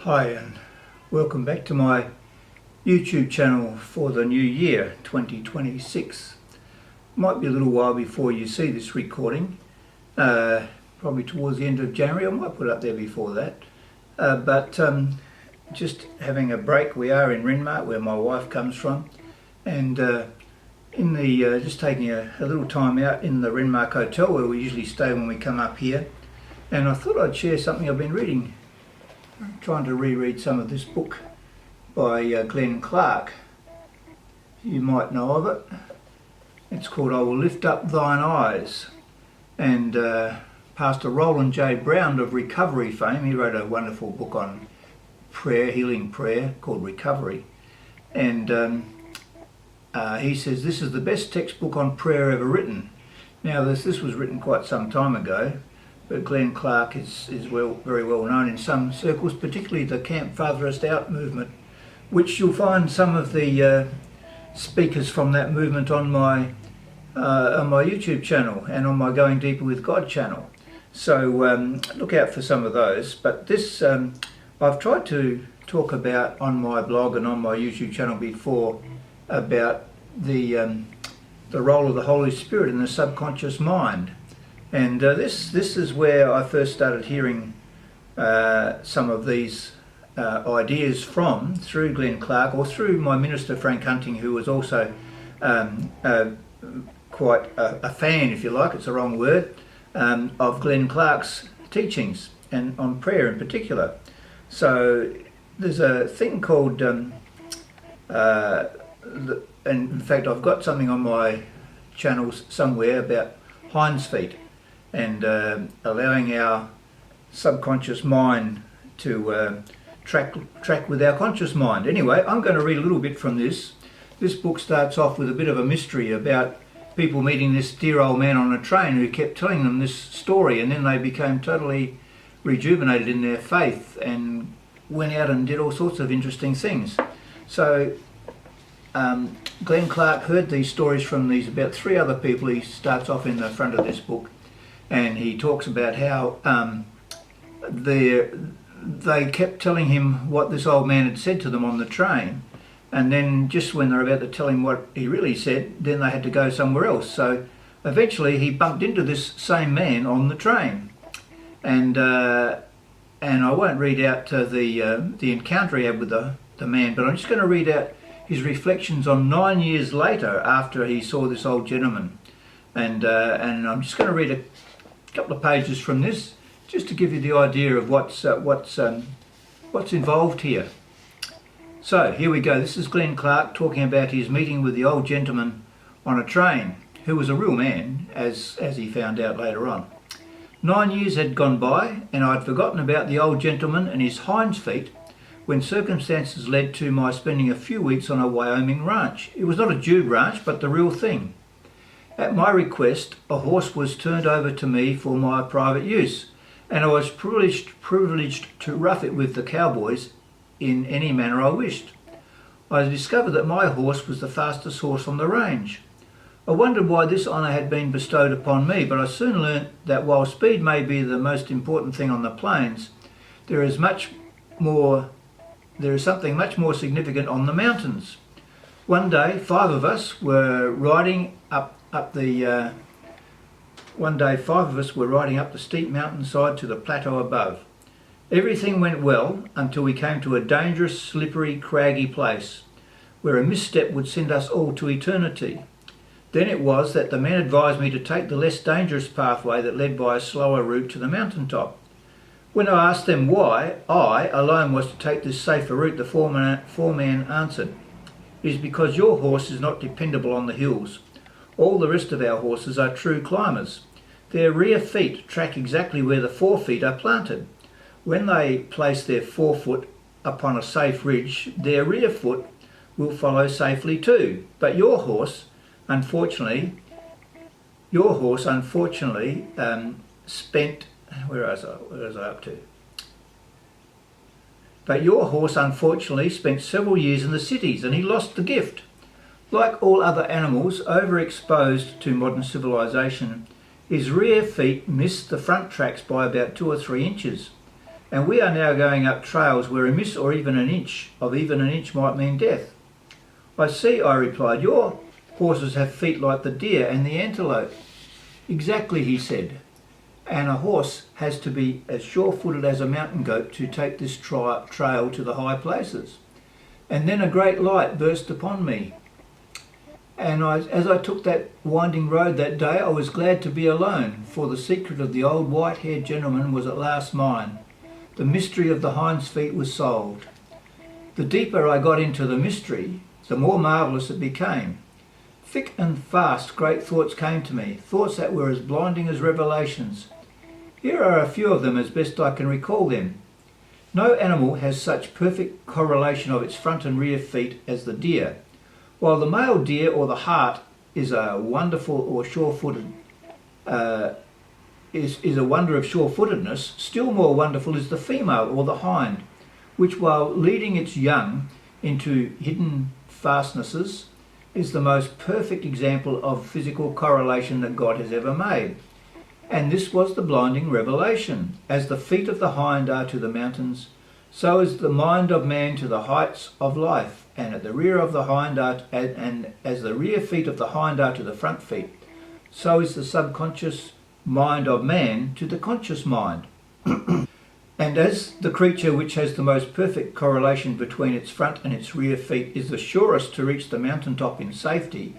Hi and welcome back to my YouTube channel for the new year 2026. Might be a little while before you see this recording, probably towards the end of January. I might put it up there before that, but just having a break. We are in Renmark, where my wife comes from, and just taking a little time out in the Renmark Hotel where we usually stay when we come up here. And I thought I'd share something I've been reading. I'm trying to reread some of this book by Clarke. You might know of it. It's called I Will Lift Up Thine Eyes. And Pastor Roland J. Brown of Recovery fame, he wrote a wonderful book on prayer, healing prayer, called Recovery. And he says this is the best textbook on prayer ever written. Now this was written quite some time ago, but Clarke is very well known in some circles, particularly the Camp Farthest Out movement, which you'll find some of the speakers from that movement on my YouTube channel and on my Going Deeper with God channel. So look out for some of those. But this I've tried to talk about on my blog and on my YouTube channel before about the role of the Holy Spirit in the subconscious mind. And this is where I first started hearing some of these ideas through Clarke, or through my minister Frank Hunting, who was also quite a fan, if you like, it's the wrong word, of Clarke's teachings, and on prayer in particular. So there's a thing called, and in fact I've got something on my channels somewhere about Hinds feet, and allowing our subconscious mind to track with our conscious mind. Anyway, I'm going to read a little bit from this. This book starts off with a bit of a mystery about people meeting this dear old man on a train who kept telling them this story, and then they became totally rejuvenated in their faith and went out and did all sorts of interesting things. So Clarke heard these stories from these about three other people. He starts off in the front of this book, and he talks about how they kept telling him what this old man had said to them on the train, and then just when they were about to tell him what he really said, then they had to go somewhere else. So eventually he bumped into this same man on the train, and I won't read out the encounter he had with the man, but I'm just going to read out his reflections on 9 years later after he saw this old gentleman. And I'm just going to read a couple of pages from this, just to give you the idea of what's involved here. So here we go. This is Clarke talking about his meeting with the old gentleman on a train, who was a real man, as he found out later on. 9 years had gone by, and I'd forgotten about the old gentleman and his hinds feet, when circumstances led to my spending a few weeks on a Wyoming ranch. It was not a dude ranch, but the real thing. At my request, a horse was turned over to me for my private use, and I was privileged to rough it with the cowboys in any manner I wished. I discovered that my horse was the fastest horse on the range. I wondered why this honour had been bestowed upon me, but I soon learnt that while speed may be the most important thing on the plains, there is something much more significant on the mountains. One day, five of us were riding up the steep mountainside to the plateau above. Everything went well until we came to a dangerous, slippery, craggy place where a misstep would send us all to eternity. Then it was that the men advised me to take the less dangerous pathway that led by a slower route to the mountaintop. When I asked them why I alone was to take this safer route, the foreman answered, "It is because your horse is not dependable on the hills. All the rest of our horses are true climbers. Their rear feet track exactly where the forefeet are planted. When they place their forefoot upon a safe ridge, their rear foot will follow safely too. But your horse, unfortunately, spent... Where was I up to? But your horse unfortunately spent several years in the cities, and he lost the gift. Like all other animals overexposed to modern civilization, his rear feet missed the front tracks by about 2 or 3 inches, and we are now going up trails where a miss or even an inch might mean death. I see, I replied. Your horses have feet like the deer and the antelope. Exactly, he said. And a horse has to be as sure-footed as a mountain goat to take this trail to the high places. And then a great light burst upon me. And as I took that winding road that day, I was glad to be alone, for the secret of the old white-haired gentleman was at last mine. The mystery of the Hinds feet was solved. The deeper I got into the mystery, the more marvellous it became. Thick and fast great thoughts came to me, thoughts that were as blinding as revelations. Here are a few of them as best I can recall them. No animal has such perfect correlation of its front and rear feet as the deer. While the male deer or the hart is a wonderful or sure-footed is a wonder of sure-footedness, still more wonderful is the female or the hind, which while leading its young into hidden fastnesses is the most perfect example of physical correlation that God has ever made. And this was the blinding revelation. As the feet of the hind are to the mountains, so is the mind of man to the heights of life. And at the rear of the hind and as the rear feet of the hind are to the front feet, so is the subconscious mind of man to the conscious mind. And as the creature which has the most perfect correlation between its front and its rear feet is the surest to reach the mountaintop in safety,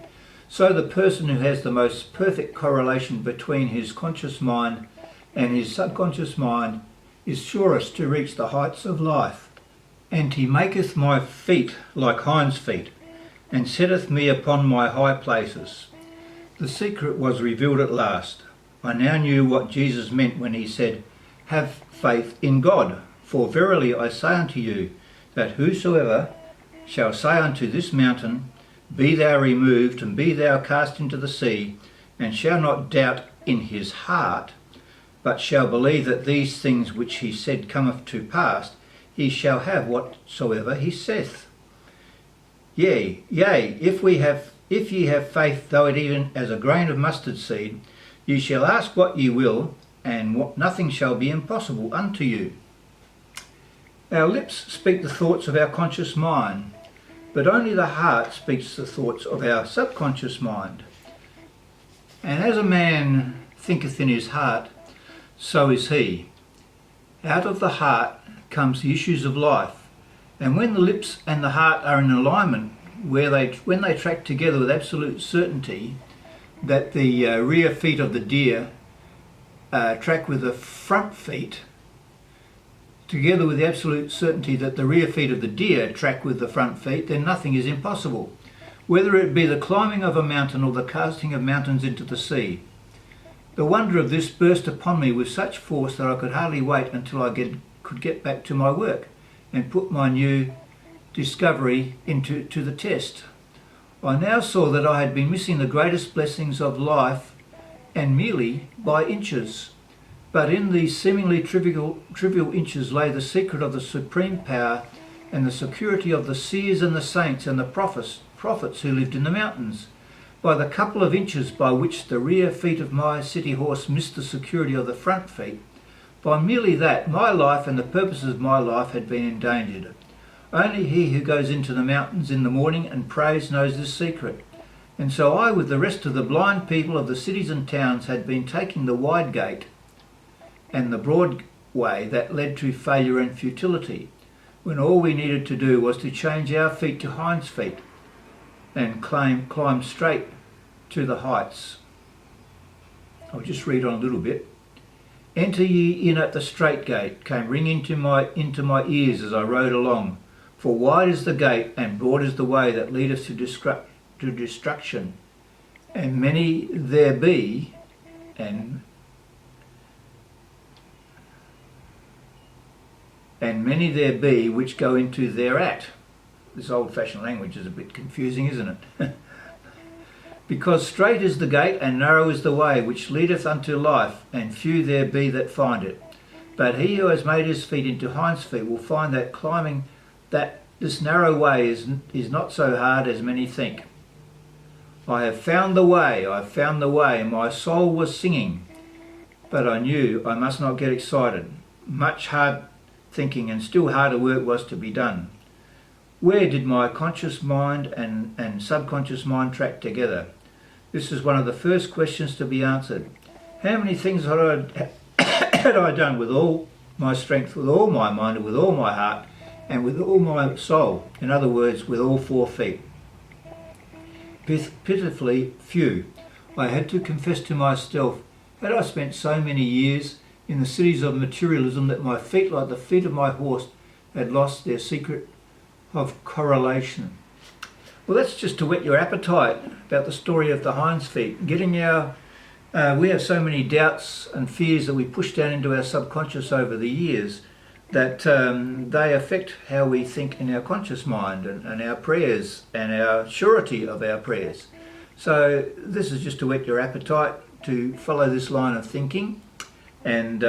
so the person who has the most perfect correlation between his conscious mind and his subconscious mind is surest to reach the heights of life. And he maketh my feet like hinds' feet, and setteth me upon my high places. The secret was revealed at last. I now knew what Jesus meant when he said, Have faith in God. For verily I say unto you, that whosoever shall say unto this mountain, Be thou removed, and be thou cast into the sea, and shall not doubt in his heart, but shall believe that these things which he said cometh to pass, he shall have whatsoever he saith. Yea, if ye have faith, though it even as a grain of mustard seed, ye shall ask what ye will, and nothing shall be impossible unto you. Our lips speak the thoughts of our conscious mind, but only the heart speaks the thoughts of our subconscious mind. And as a man thinketh in his heart, so is he. Out of the heart comes the issues of life, and when the lips and the heart are in alignment, when they track together with absolute certainty that the rear feet of the deer track with the front feet, together with the absolute certainty that the rear feet of the deer track with the front feet, then nothing is impossible, whether it be the climbing of a mountain or the casting of mountains into the sea. The wonder of this burst upon me with such force that I could hardly wait until I could get back to my work and put my new discovery to the test. I now saw that I had been missing the greatest blessings of life, and merely by inches. But in these seemingly trivial inches lay the secret of the supreme power and the security of the seers and the saints and the prophets who lived in the mountains. By the couple of inches by which the rear feet of my city horse missed the security of the front feet, by merely that, my life and the purposes of my life had been endangered. Only he who goes into the mountains in the morning and prays knows this secret. And so I, with the rest of the blind people of the cities and towns, had been taking the wide gate and the broad way that led to failure and futility, when all we needed to do was to change our feet to hinds' feet and climb straight to the heights. I'll just read on a little bit. Enter ye in at the strait gate, came ringing into my ears as I rode along. For wide is the gate, and broad is the way that leadeth to destruction, and many there be, and many there be which go into thereat. This old-fashioned language is a bit confusing, isn't it? Because strait is the gate, and narrow is the way which leadeth unto life, and few there be that find it. But he who has made his feet into hinds' feet will find that climbing this narrow way is not so hard as many think. I have found the way, my soul was singing, but I knew I must not get excited. Much hard thinking, and still harder work was to be done. Where did my conscious mind and subconscious mind track together? This is one of the first questions to be answered. How many things had I done with all my strength, with all my mind, with all my heart, and with all my soul? In other words, with all 4 feet. Pitifully few. I had to confess to myself, had I spent so many years in the cities of materialism that my feet, like the feet of my horse, had lost their secret of correlation. Well, that's just to whet your appetite about the story of the Hinds feet. We have so many doubts and fears that we push down into our subconscious over the years that they affect how we think in our conscious mind and our prayers and our surety of our prayers. So this is just to whet your appetite to follow this line of thinking, and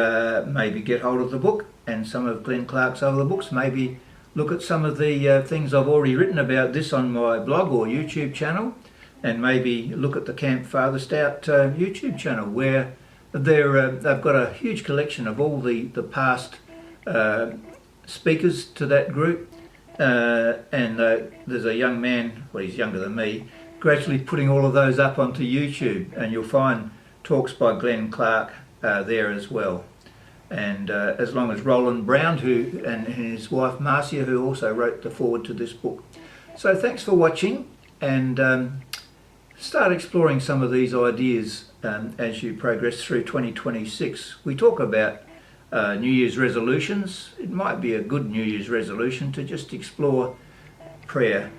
maybe get hold of the book and some of Glenn Clarke's other books. Maybe look at some of the things I've already written about this on my blog or YouTube channel, and maybe look at the Camp Farthest Out YouTube channel, where they've got a huge collection of all the past speakers to that group, and there's a young man, well, he's younger than me, gradually putting all of those up onto YouTube, and you'll find talks by Glenn Clarke there as well. And as long as Roland Brown, and his wife Marcia, who also wrote the foreword to this book. So thanks for watching, and start exploring some of these ideas as you progress through 2026. We talk about New Year's resolutions. It might be a good New Year's resolution to just explore prayer,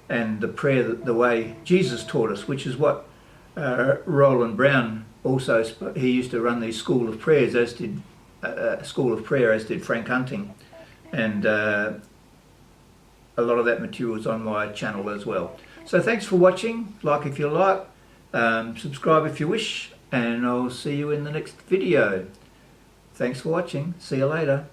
and the prayer the way Jesus taught us, which is what Roland Brown also, he used to run these school of prayers, as did Frank Hunting, and a lot of that material is on my channel as well. So thanks for watching. Like if you like, subscribe if you wish, and I'll see you in the next video. Thanks for watching. See you later.